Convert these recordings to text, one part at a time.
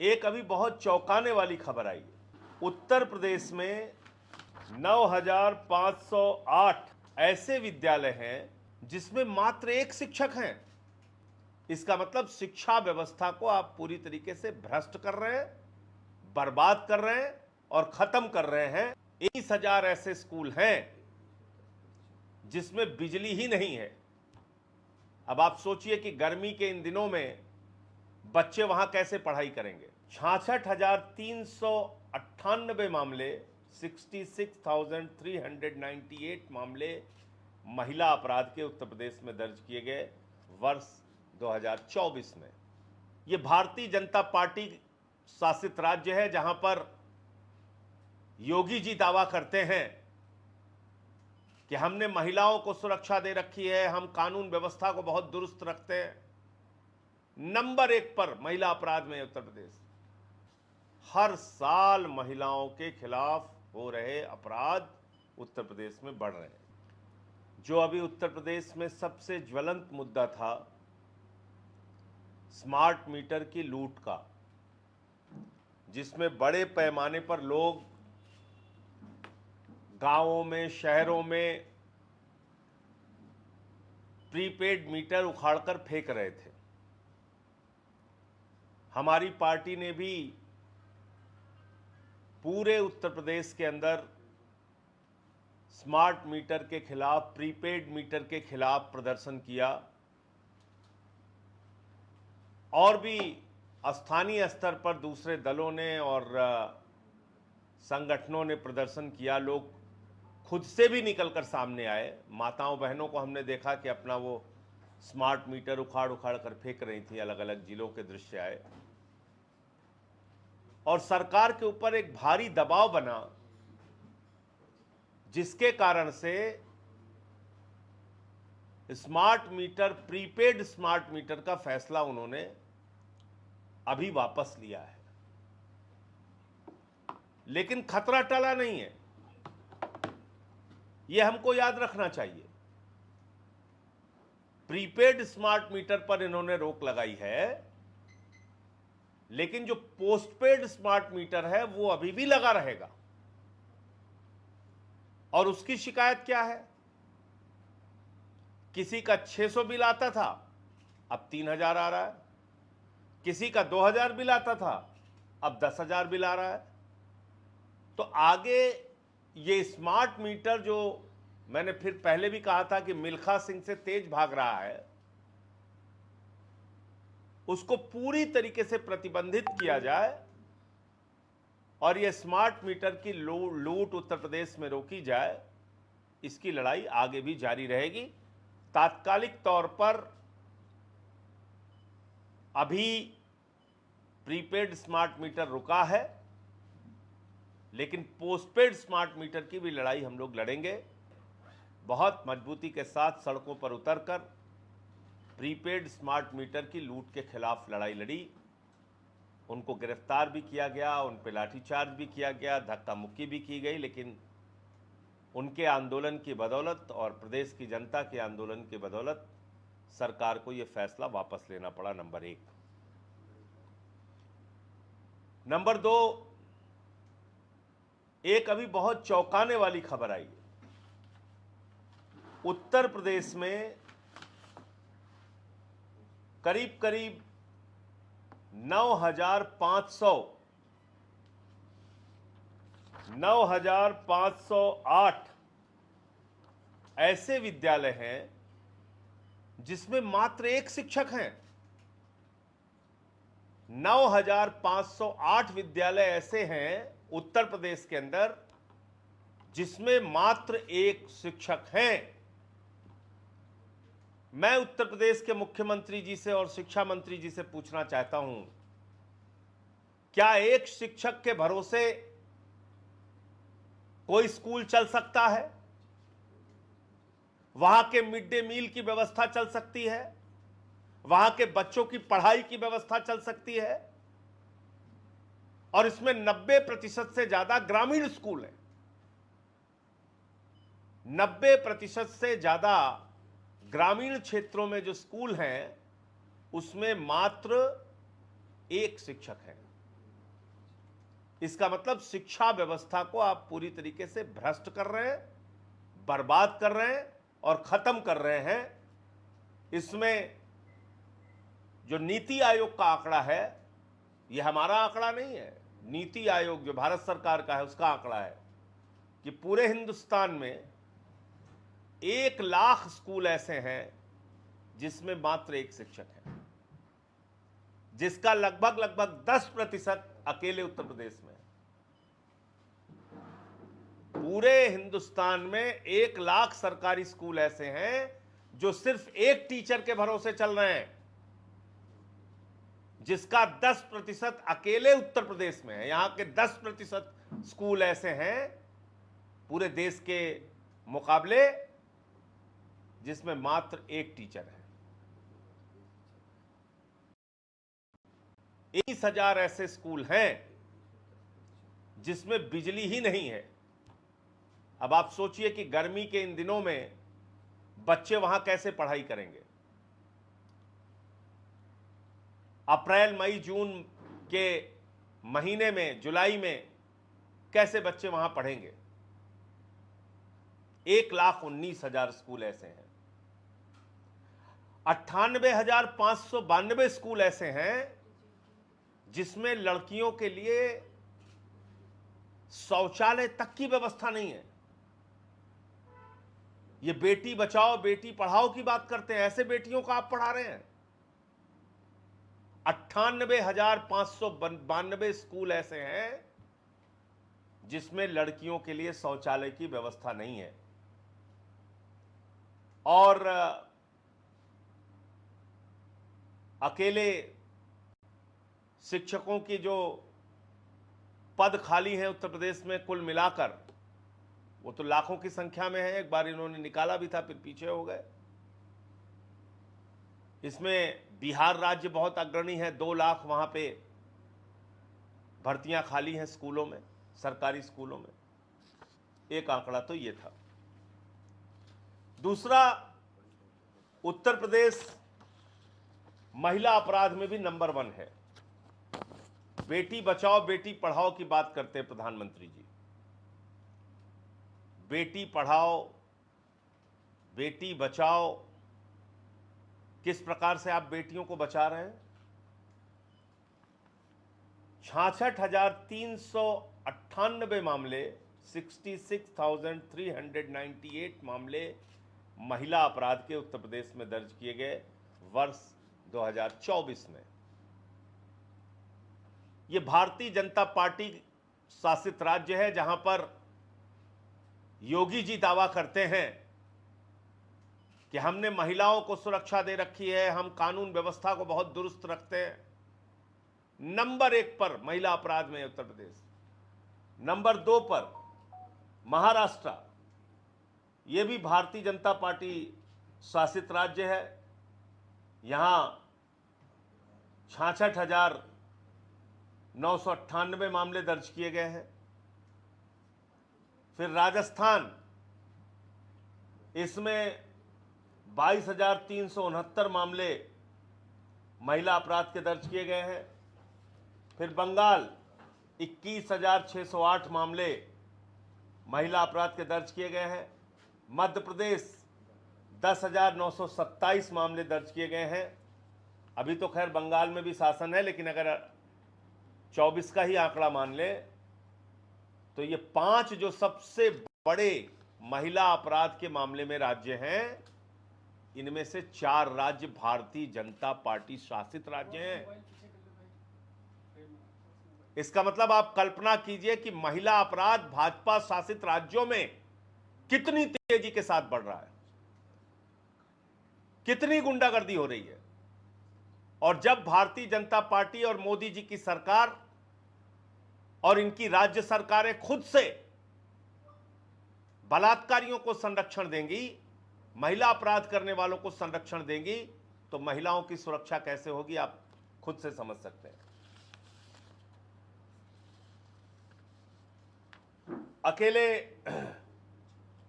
एक अभी बहुत चौंकाने वाली खबर आई है। उत्तर प्रदेश में 9,508 ऐसे विद्यालय हैं जिसमें मात्र एक शिक्षक हैं। इसका मतलब शिक्षा व्यवस्था को आप पूरी तरीके से भ्रष्ट कर रहे हैं, बर्बाद कर रहे हैं और खत्म कर रहे हैं। 20,000 ऐसे स्कूल हैं जिसमें बिजली ही नहीं है। अब आप सोचिए कि गर्मी के इन दिनों में बच्चे वहां कैसे पढ़ाई करेंगे। 66,398 मामले, 66,398 मामले महिला अपराध के उत्तर प्रदेश में दर्ज किए गए वर्ष 2024 में। यह भारतीय जनता पार्टी शासित राज्य है जहां पर योगी जी दावा करते हैं कि हमने महिलाओं को सुरक्षा दे रखी है, हम कानून व्यवस्था को बहुत दुरुस्त रखते हैं। नंबर 1 पर महिला अपराध में उत्तर प्रदेश। हर साल महिलाओं के खिलाफ हो रहे अपराध उत्तर प्रदेश में बढ़ रहे हैं। जो अभी उत्तर प्रदेश में सबसे ज्वलंत मुद्दा था स्मार्ट मीटर की लूट का, जिसमें बड़े पैमाने पर लोग गांवों में, शहरों में प्रीपेड मीटर उखाड़कर फेंक रहे थे। हमारी पार्टी ने भी पूरे उत्तर प्रदेश के अंदर स्मार्ट मीटर के खिलाफ, प्रीपेड मीटर के खिलाफ प्रदर्शन किया और भी स्थानीय स्तर पर दूसरे दलों ने और संगठनों ने प्रदर्शन किया। लोग खुद से भी निकलकर सामने आए। माताओं बहनों को हमने देखा कि अपना वो स्मार्ट मीटर उखाड़ कर फेंक रही थी। अलग अलग जिलों के दृश्य आए और सरकार के ऊपर एक भारी दबाव बना, जिसके कारण से smart meter, prepaid smart meter का फैसला उन्होंने अभी वापस लिया है। लेकिन खतरा टला नहीं है, यह हमको याद रखना चाहिए। प्रीपेड स्मार्ट मीटर पर इन्होंने रोक लगाई है, लेकिन जो पोस्टपेड स्मार्ट मीटर है वो अभी भी लगा रहेगा। और उसकी शिकायत क्या है? किसी का 600 बिल आता था, अब 3,000 आ रहा है। किसी का 2,000 बिल आता था, अब 10,000 बिल आ रहा है। तो आगे ये स्मार्ट मीटर, जो मैंने फिर पहले भी कहा था कि मिल्खा सिंह से तेज भाग रहा है, उसको पूरी तरीके से प्रतिबंधित किया जाए और यह स्मार्ट मीटर की लूट उत्तर प्रदेश में रोकी जाए। इसकी लड़ाई आगे भी जारी रहेगी। तात्कालिक तौर पर अभी प्रीपेड स्मार्ट मीटर रुका है, लेकिन पोस्टपेड स्मार्ट मीटर की भी लड़ाई हम लोग लड़ेंगे। बहुत मजबूती के साथ सड़कों पर उतरकर प्रीपेड स्मार्ट मीटर की लूट के खिलाफ लड़ाई लड़ी। उनको गिरफ्तार भी किया गया, उन पर लाठीचार्ज भी किया गया, धक्का मुक्की भी की गई, लेकिन उनके आंदोलन की बदौलत और प्रदेश की जनता के आंदोलन की बदौलत सरकार को यह फैसला वापस लेना पड़ा। नंबर 1। नंबर 2, एक अभी बहुत चौंकाने वाली खबर आई है। उत्तर प्रदेश में करीब करीब 9,508 ऐसे विद्यालय हैं जिसमें मात्र एक शिक्षक हैं। 9,508 विद्यालय ऐसे हैं उत्तर प्रदेश के अंदर जिसमें मात्र एक शिक्षक हैं। मैं उत्तर प्रदेश के मुख्यमंत्री जी से और शिक्षा मंत्री जी से पूछना चाहता हूं, क्या एक शिक्षक के भरोसे कोई स्कूल चल सकता है? वहां के मिड डे मील की व्यवस्था चल सकती है? वहां के बच्चों की पढ़ाई की व्यवस्था चल सकती है? और इसमें 90% से ज्यादा ग्रामीण स्कूल हैं। 90% से ज्यादा ग्रामीण क्षेत्रों में जो स्कूल हैं उसमें मात्र एक शिक्षक है। इसका मतलब शिक्षा व्यवस्था को आप पूरी तरीके से भ्रष्ट कर रहे हैं, बर्बाद कर रहे हैं और खत्म कर रहे हैं। इसमें जो नीति आयोग का आंकड़ा है, यह हमारा आंकड़ा नहीं है, नीति आयोग जो भारत सरकार का है उसका आंकड़ा है कि पूरे हिंदुस्तान में 1 लाख स्कूल ऐसे हैं जिसमें मात्र एक शिक्षक है, जिसका लगभग 10% अकेले उत्तर प्रदेश में है। पूरे हिंदुस्तान में 1 लाख सरकारी स्कूल ऐसे हैं जो सिर्फ एक टीचर के भरोसे चल रहे हैं, जिसका 10% अकेले उत्तर प्रदेश में है। यहां के 10% स्कूल ऐसे हैं पूरे देश के मुकाबले जिसमें मात्र एक टीचर है। 20,000 ऐसे स्कूल हैं जिसमें बिजली ही नहीं है। अब आप सोचिए कि गर्मी के इन दिनों में बच्चे वहां कैसे पढ़ाई करेंगे। अप्रैल मई जून के महीने में, जुलाई में कैसे बच्चे वहां पढ़ेंगे। 1,19,000 स्कूल ऐसे हैं। 98,592 स्कूल ऐसे हैं जिसमें लड़कियों के लिए शौचालय तक की व्यवस्था नहीं है। ये बेटी बचाओ बेटी पढ़ाओ की बात करते हैं, ऐसे बेटियों को आप पढ़ा रहे हैं। 98,592 स्कूल ऐसे हैं जिसमें लड़कियों के लिए शौचालय की व्यवस्था नहीं है। और अकेले शिक्षकों की जो पद खाली हैं उत्तर प्रदेश में कुल मिलाकर, वो तो लाखों की संख्या में है। एक बार इन्होंने निकाला भी था, फिर पीछे हो गए। इसमें बिहार राज्य बहुत अग्रणी है, 2 लाख वहां पे भर्तियां खाली हैं स्कूलों में, सरकारी स्कूलों में। एक आंकड़ा तो ये था। दूसरा, उत्तर प्रदेश महिला अपराध में भी नंबर 1 है। बेटी बचाओ बेटी पढ़ाओ की बात करते हैं प्रधानमंत्री जी। बेटी पढ़ाओ बेटी बचाओ, किस प्रकार से आप बेटियों को बचा रहे हैं। 66,398 मामले, 66,398 मामले महिला अपराध के उत्तर प्रदेश में दर्ज किए गए वर्ष 2024 में। ये भारतीय जनता पार्टी शासित राज्य है जहां पर योगी जी दावा करते हैं कि हमने महिलाओं को सुरक्षा दे रखी है, हम कानून व्यवस्था को बहुत दुरुस्त रखते हैं। नंबर 1 पर महिला अपराध में उत्तर प्रदेश, नंबर 2 पर महाराष्ट्र, यह भी भारतीय जनता पार्टी शासित राज्य है। यहां 66,998 मामले दर्ज किए गए हैं। फिर राजस्थान, इसमें 22,369 मामले महिला अपराध के दर्ज किए गए हैं। फिर बंगाल, 21,608 मामले महिला अपराध के दर्ज किए गए हैं। मध्य प्रदेश 10,927 मामले दर्ज किए गए हैं। अभी तो खैर बंगाल में भी शासन है, लेकिन अगर 24 का ही आंकड़ा मान ले तो ये 5 जो सबसे बड़े महिला अपराध के मामले में राज्य हैं, इनमें से 4 राज्य भारतीय जनता पार्टी शासित राज्य हैं। इसका मतलब आप कल्पना कीजिए कि महिला अपराध भाजपा शासित राज्यों में कितनी तेजी के साथ बढ़ रहा है, कितनी गुंडागर्दी हो रही है। और जब भारतीय जनता पार्टी और मोदी जी की सरकार और इनकी राज्य सरकारें खुद से बलात्कारियों को संरक्षण देंगी, महिला अपराध करने वालों को संरक्षण देंगी, तो महिलाओं की सुरक्षा कैसे होगी आप खुद से समझ सकते हैं। अकेले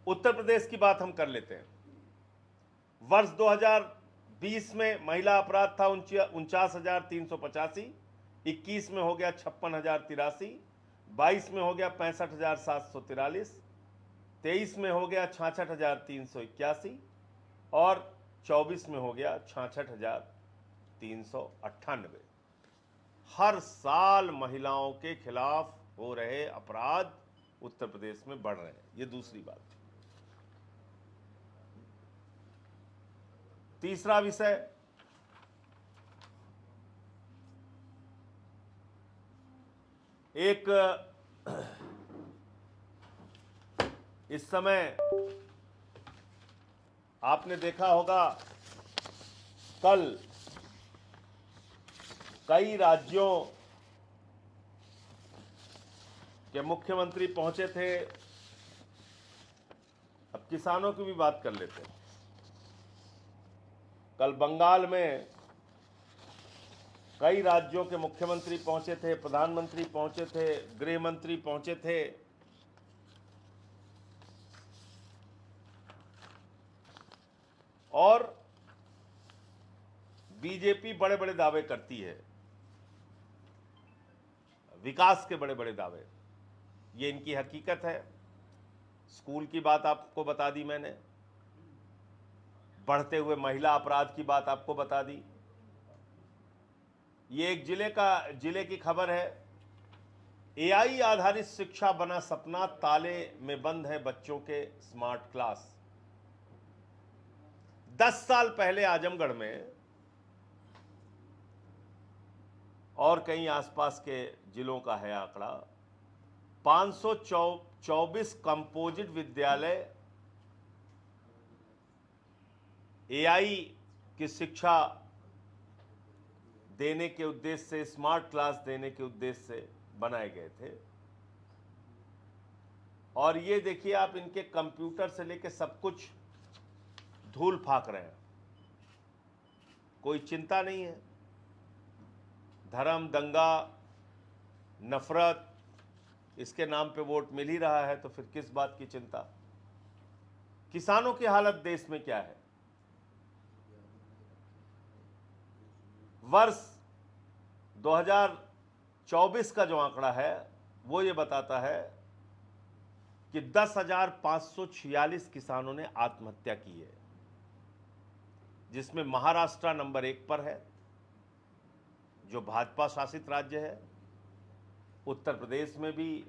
उत्तर प्रदेश की बात हम कर लेते हैं। वर्ष 2020 में महिला अपराध था 49,385, 21 में हो गया 56,083, 22 में हो गया 65,743, 23 में हो गया 66,381 और 24 में हो गया 66,398। हर साल महिलाओं के खिलाफ हो रहे अपराध उत्तर प्रदेश में बढ़ रहे हैं। ये दूसरी बात। तीसरा विषय, एक इस समय आपने देखा होगा, कल कई राज्यों के मुख्यमंत्री पहुंचे थे। अब किसानों की भी बात कर लेते हैं। कल बंगाल में कई राज्यों के मुख्यमंत्री पहुंचे थे, प्रधानमंत्री पहुंचे थे, गृह मंत्री पहुंचे थे। और बीजेपी बड़े बड़े दावे करती है, विकास के बड़े बड़े दावे। ये इनकी हकीकत है। स्कूल की बात आपको बता दी मैंने, बढ़ते हुए महिला अपराध की बात आपको बता दी। ये एक जिले की खबर है। एआई आधारित शिक्षा बना सपना, ताले में बंद है बच्चों के स्मार्ट क्लास। 10 साल पहले आजमगढ़ में और कई आसपास के जिलों का है आंकड़ा, 524 कंपोजिट विद्यालय एआई की शिक्षा देने के उद्देश्य से, स्मार्ट क्लास देने के उद्देश्य से बनाए गए थे। और ये देखिए आप, इनके कंप्यूटर से लेकर सब कुछ धूल फाक रहे हैं, कोई चिंता नहीं है। धर्म, दंगा, नफरत, इसके नाम पे वोट मिल ही रहा है, तो फिर किस बात की चिंता। किसानों की हालत देश में क्या है? वर्ष 2024 का जो आंकड़ा है वो ये बताता है कि 10,546 किसानों ने आत्महत्या की है, जिसमें महाराष्ट्र नंबर 1 पर है, जो भाजपा शासित राज्य है। उत्तर प्रदेश में भी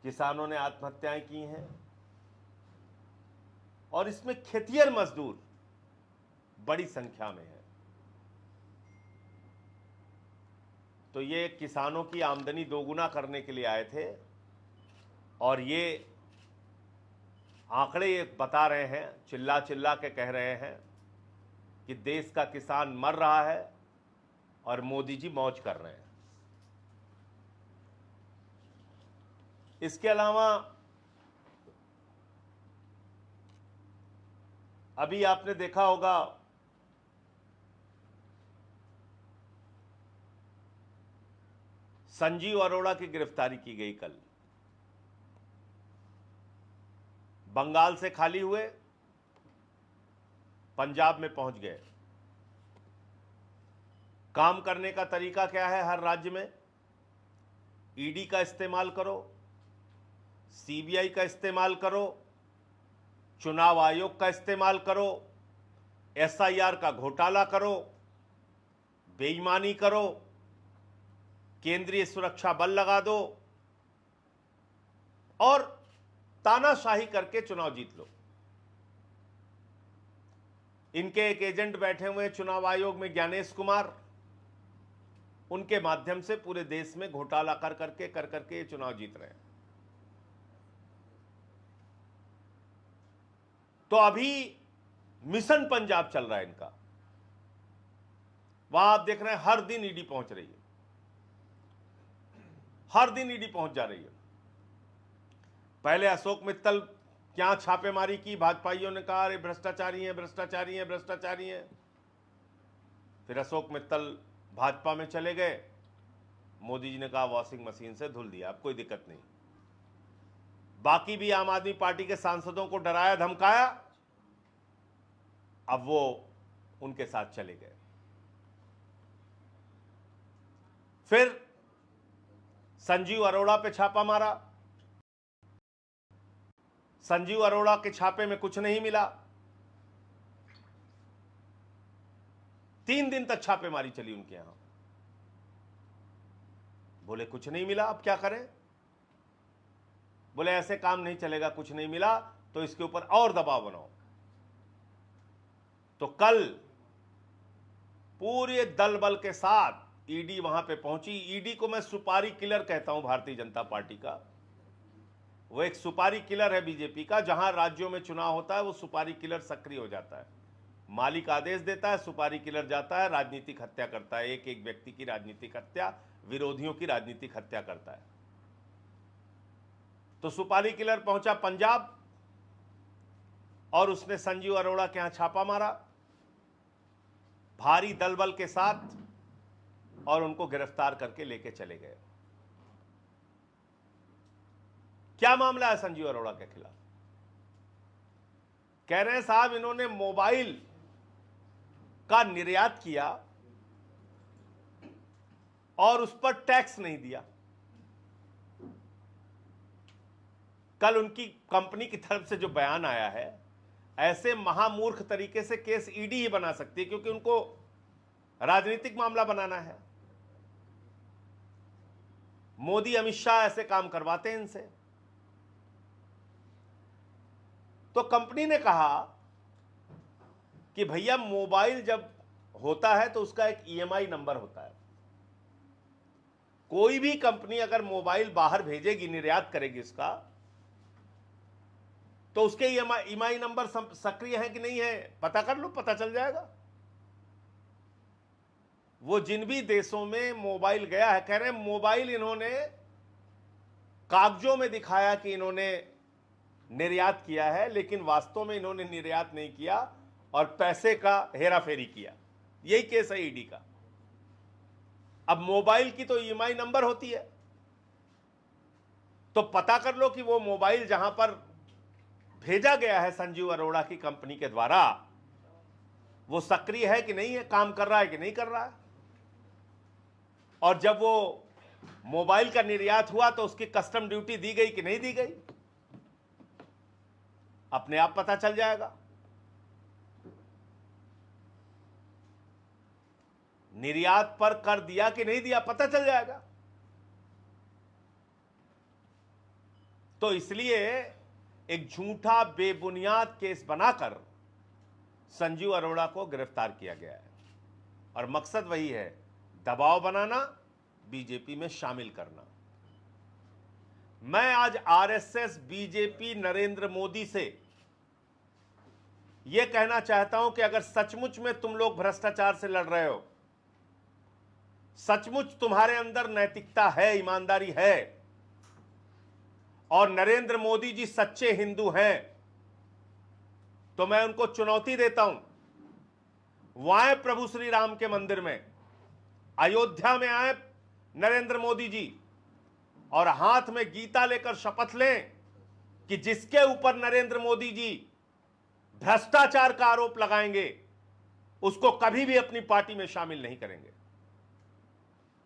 किसानों ने आत्महत्याएं की हैं, और इसमें खेतिहर मजदूर बड़ी संख्या में है। तो ये किसानों की आमदनी दोगुना करने के लिए आए थे, और ये आंकड़े ये बता रहे हैं, चिल्ला चिल्ला के कह रहे हैं कि देश का किसान मर रहा है और मोदी जी मौज कर रहे हैं। इसके अलावा अभी आपने देखा होगा, संजीव अरोड़ा की गिरफ्तारी की गई कल। बंगाल से खाली हुए, पंजाब में पहुंच गए। काम करने का तरीका क्या है हर राज्य में? ईडी का इस्तेमाल करो, सीबीआई का इस्तेमाल करो, चुनाव आयोग का इस्तेमाल करो, एसआईआर का घोटाला करो, बेईमानी करो, केंद्रीय सुरक्षा बल लगा दो और तानाशाही करके चुनाव जीत लो। इनके एक एजेंट बैठे हुए चुनाव आयोग में, ज्ञानेश कुमार, उनके माध्यम से पूरे देश में घोटाला कर करके ये चुनाव जीत रहे हैं। तो अभी मिशन पंजाब चल रहा है इनका। वहां आप देख रहे हैं हर दिन ईडी पहुंच रही है, हर दिन ईडी पहुंच जा रही है। पहले अशोक मित्तल क्या छापेमारी की, भाजपाइयों ने कहा अरे भ्रष्टाचारी हैं, भ्रष्टाचारी हैं, भ्रष्टाचारी हैं। फिर अशोक मित्तल भाजपा में चले गए, मोदी जी ने कहा वॉशिंग मशीन से धुल दिया, अब कोई दिक्कत नहीं। बाकी भी आम आदमी पार्टी के सांसदों को डराया धमकाया, अब वो उनके साथ चले गए। फिर संजीव अरोड़ा पे छापा मारा, संजीव अरोड़ा के छापे में कुछ नहीं मिला। 3 दिन तक छापेमारी चली उनके यहां, बोले कुछ नहीं मिला, अब क्या करें। बोले ऐसे काम नहीं चलेगा, कुछ नहीं मिला तो इसके ऊपर और दबाव बनाओ। तो कल पूरे दल बल के साथ ईडी वहां पे पहुंची। ईडी को मैं सुपारी किलर कहता हूं भारतीय जनता पार्टी का। वो एक सुपारी किलर है बीजेपी का। जहां राज्यों में चुनाव होता है वो सुपारी किलर सक्रिय हो जाता है। मालिक आदेश देता है, सुपारी किलर जाता है, राजनीतिक हत्या करता है। एक एक व्यक्ति की राजनीतिक हत्या, विरोधियों की राजनीतिक हत्या करता है। तो सुपारी किलर पहुंचा पंजाब और उसने संजीव अरोड़ा के यहां छापा मारा भारी दल बल के साथ, और उनको गिरफ्तार करके लेके चले गए। क्या मामला है संजीव अरोड़ा के खिलाफ? कह रहे हैं साहब इन्होंने मोबाइल का निर्यात किया और उस पर टैक्स नहीं दिया। कल उनकी कंपनी की तरफ से जो बयान आया है, ऐसे महामूर्ख तरीके से केस ईडी ही बना सकती है, क्योंकि उनको राजनीतिक मामला बनाना है। मोदी अमित शाह ऐसे काम करवाते हैं इनसे। तो कंपनी ने कहा कि भैया मोबाइल जब होता है तो उसका एक ईएमआई नंबर होता है। कोई भी कंपनी अगर मोबाइल बाहर भेजेगी, निर्यात करेगी इसका, तो उसके ईएमआई नंबर सक्रिय है कि नहीं है पता कर लो, पता चल जाएगा। वो जिन भी देशों में मोबाइल गया है, कह रहे हैं मोबाइल इन्होंने कागजों में दिखाया कि इन्होंने निर्यात किया है, लेकिन वास्तव में इन्होंने निर्यात नहीं किया और पैसे का हेराफेरी किया। यही केस है ईडी का। अब मोबाइल की तो ईएमआई नंबर होती है, तो पता कर लो कि वो मोबाइल जहां पर भेजा गया है संजीव अरोड़ा की कंपनी के द्वारा, वो सक्रिय है कि नहीं है, काम कर रहा है कि नहीं कर रहा है। और जब वो मोबाइल का निर्यात हुआ तो उसकी कस्टम ड्यूटी दी गई कि नहीं दी गई, अपने आप पता चल जाएगा। निर्यात पर कर दिया कि नहीं दिया, पता चल जाएगा। तो इसलिए एक झूठा बेबुनियाद केस बनाकर संजीव अरोड़ा को गिरफ्तार किया गया है, और मकसद वही है, दबाव बनाना, बीजेपी में शामिल करना। मैं आज आरएसएस, बीजेपी, नरेंद्र मोदी से यह कहना चाहता हूं कि अगर सचमुच में तुम लोग भ्रष्टाचार से लड़ रहे हो, सचमुच तुम्हारे अंदर नैतिकता है, ईमानदारी है, और नरेंद्र मोदी जी सच्चे हिंदू हैं, तो मैं उनको चुनौती देता हूं, वो आए प्रभु श्री राम के मंदिर में, अयोध्या में आए नरेंद्र मोदी जी, और हाथ में गीता लेकर शपथ लें कि जिसके ऊपर नरेंद्र मोदी जी भ्रष्टाचार का आरोप लगाएंगे उसको कभी भी अपनी पार्टी में शामिल नहीं करेंगे।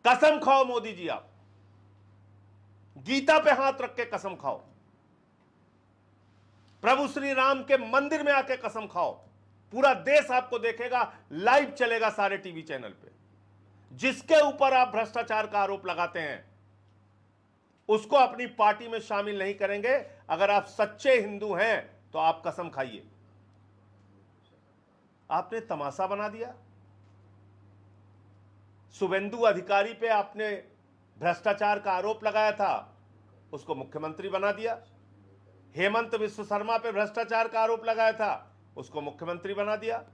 कसम खाओ मोदी जी, आप गीता पे हाथ रख के कसम खाओ, प्रभु श्री राम के मंदिर में आके कसम खाओ। पूरा देश आपको देखेगा, लाइव चलेगा सारे टीवी चैनल पे। जिसके ऊपर आप भ्रष्टाचार का आरोप लगाते हैं उसको अपनी पार्टी में शामिल नहीं करेंगे। अगर आप सच्चे हिंदू हैं तो आप कसम खाइए। आपने तमाशा बना दिया। शुभेंदु अधिकारी पे आपने भ्रष्टाचार का आरोप लगाया था, उसको मुख्यमंत्री बना दिया। हेमंत विश्व शर्मा पे भ्रष्टाचार का आरोप लगाया था, उसको मुख्यमंत्री बना दिया।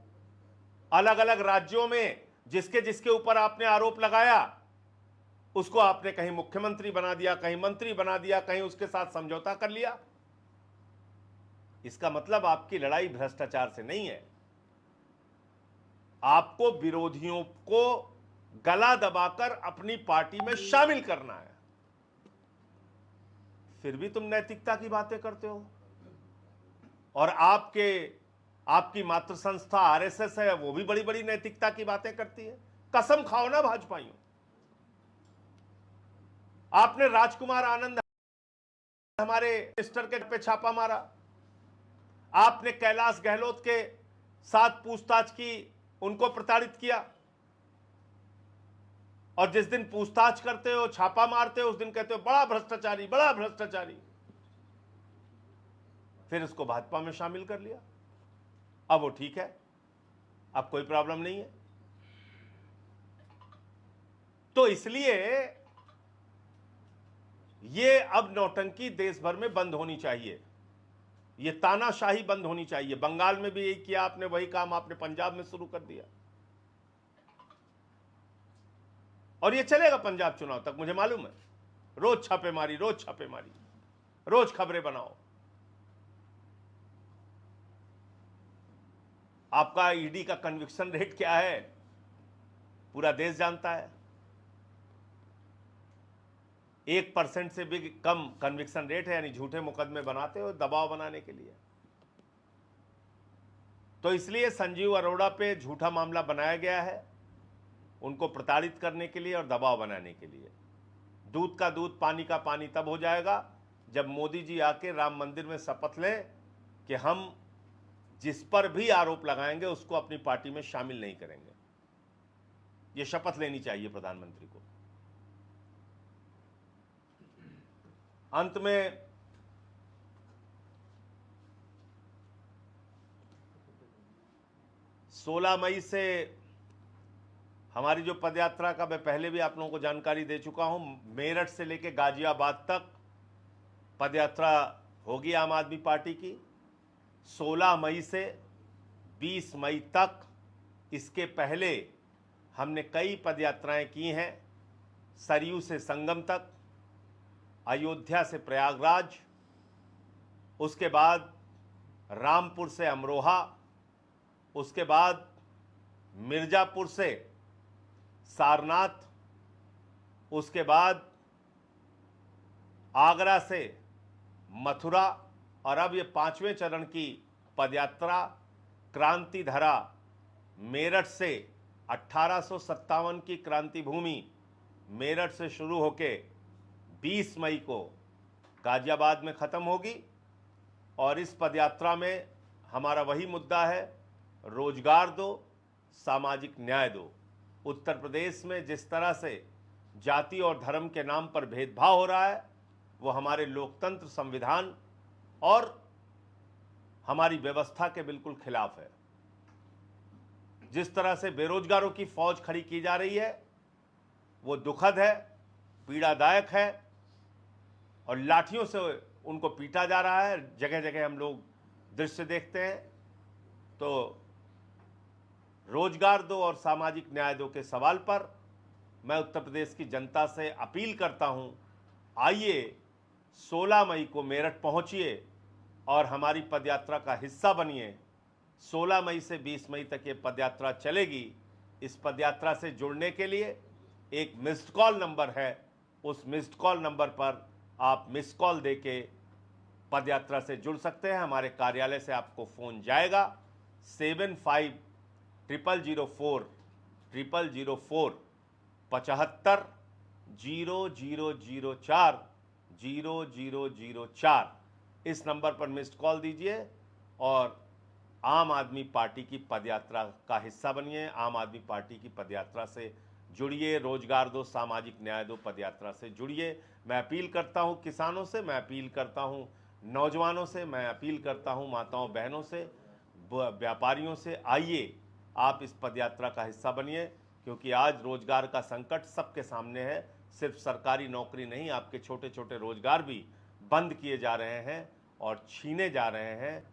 अलग अलग राज्यों में जिसके जिसके ऊपर आपने आरोप लगाया उसको आपने कहीं मुख्यमंत्री बना दिया, कहीं मंत्री बना दिया, कहीं उसके साथ समझौता कर लिया। इसका मतलब आपकी लड़ाई भ्रष्टाचार से नहीं है, आपको विरोधियों को गला दबाकर अपनी पार्टी में शामिल करना है। फिर भी तुम नैतिकता की बातें करते हो, और आपकी मातृ संस्था आरएसएस है, वो भी बड़ी बड़ी नैतिकता की बातें करती है। कसम खाओ ना भाजपाइयों, आपने राजकुमार आनंद हमारे मिनिस्टर के पे छापा मारा, आपने कैलाश गहलोत के साथ पूछताछ की, उनको प्रताड़ित किया, और जिस दिन पूछताछ करते हो, छापा मारते हो, उस दिन कहते हो बड़ा भ्रष्टाचारी, बड़ा भ्रष्टाचारी। फिर उसको भाजपा में शामिल कर लिया। अब वो ठीक है, अब कोई प्रॉब्लम नहीं है। तो इसलिए ये अब नौटंकी देश भर में बंद होनी चाहिए, ये तानाशाही बंद होनी चाहिए। बंगाल में भी यही किया आपने, वही काम आपने पंजाब में शुरू कर दिया, और ये चलेगा पंजाब चुनाव तक, मुझे मालूम है। रोज छापेमारी, रोज छापेमारी, रोज खबरें बनाओ। आपका ईडी का कन्विक्शन रेट क्या है पूरा देश जानता है। 1% से भी कम कन्विक्शन रेट है, यानी झूठे मुकदमे बनाते हो दबाव बनाने के लिए। तो इसलिए संजीव अरोड़ा पे झूठा मामला बनाया गया है, उनको प्रताड़ित करने के लिए और दबाव बनाने के लिए। दूध का दूध, पानी का पानी तब हो जाएगा जब मोदी जी आके राम मंदिर में शपथ लें कि हम जिस पर भी आरोप लगाएंगे उसको अपनी पार्टी में शामिल नहीं करेंगे। ये शपथ लेनी चाहिए प्रधानमंत्री को। अंत में सोलह मई से हमारी जो पदयात्रा का मैं पहले भी आप लोगों को जानकारी दे चुका हूं, मेरठ से लेकर गाजियाबाद तक पदयात्रा होगी आम आदमी पार्टी की। 16 मई से 20 मई तक, इसके पहले हमने कई पदयात्राएं की हैं, सरयू से संगम तक, अयोध्या से प्रयागराज, उसके बाद रामपुर से अमरोहा, उसके बाद मिर्जापुर से सारनाथ, उसके बाद आगरा से मथुरा, और अब ये 5वें चरण की पदयात्रा क्रांति धरा मेरठ से 1857 की क्रांति भूमि मेरठ से शुरू होके 20 मई को गाजियाबाद में ख़त्म होगी। और इस पदयात्रा में हमारा वही मुद्दा है, रोजगार दो, सामाजिक न्याय दो। उत्तर प्रदेश में जिस तरह से जाति और धर्म के नाम पर भेदभाव हो रहा है, वो हमारे लोकतंत्र, संविधान और हमारी व्यवस्था के बिल्कुल खिलाफ है। जिस तरह से बेरोजगारों की फौज खड़ी की जा रही है, वो दुखद है, पीड़ादायक है, और लाठियों से उनको पीटा जा रहा है। जगह जगह हम लोग दृश्य देखते हैं। तो रोजगार दो और सामाजिक न्याय दो के सवाल पर मैं उत्तर प्रदेश की जनता से अपील करता हूं, आइए 16 मई को मेरठ पहुंचिए और हमारी पदयात्रा का हिस्सा बनिए। 16 मई से 20 मई तक ये पदयात्रा चलेगी। इस पदयात्रा से जुड़ने के लिए एक मिस्ड कॉल नंबर है, उस मिस्ड कॉल नंबर पर आप मिस कॉल देके पदयात्रा से जुड़ सकते हैं। हमारे कार्यालय से आपको फ़ोन जाएगा 750004 75 0004 0004। इस नंबर पर मिस्ड कॉल दीजिए और आम आदमी पार्टी की पदयात्रा का हिस्सा बनिए। आम आदमी पार्टी की पदयात्रा से जुड़िए। रोजगार दो, सामाजिक न्याय दो पदयात्रा से जुड़िए। मैं अपील करता हूं किसानों से, मैं अपील करता हूं नौजवानों से, मैं अपील करता हूं माताओं बहनों से, व्यापारियों से, आइए आप इस पदयात्रा का हिस्सा बनिए, क्योंकि आज रोजगार का संकट सबके सामने है। सिर्फ सरकारी नौकरी नहीं, आपके छोटे छोटे रोजगार भी बंद किए जा रहे हैं और छीने जा रहे हैं।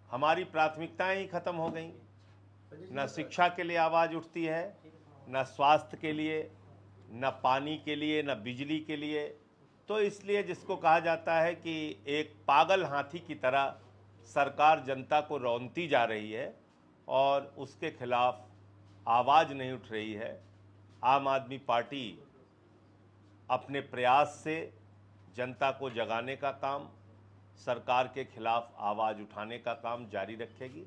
हमारी प्राथमिकताएं ही खत्म हो गई। न शिक्षा के लिए आवाज़ उठती है, न स्वास्थ्य के लिए, न पानी के लिए, न बिजली के लिए। तो इसलिए जिसको कहा जाता है कि एक पागल हाथी की तरह सरकार जनता को रौंदती जा रही है और उसके खिलाफ आवाज़ नहीं उठ रही है। आम आदमी पार्टी अपने प्रयास से जनता को जगाने का काम, सरकार के खिलाफ आवाज़ उठाने का काम जारी रखेगी।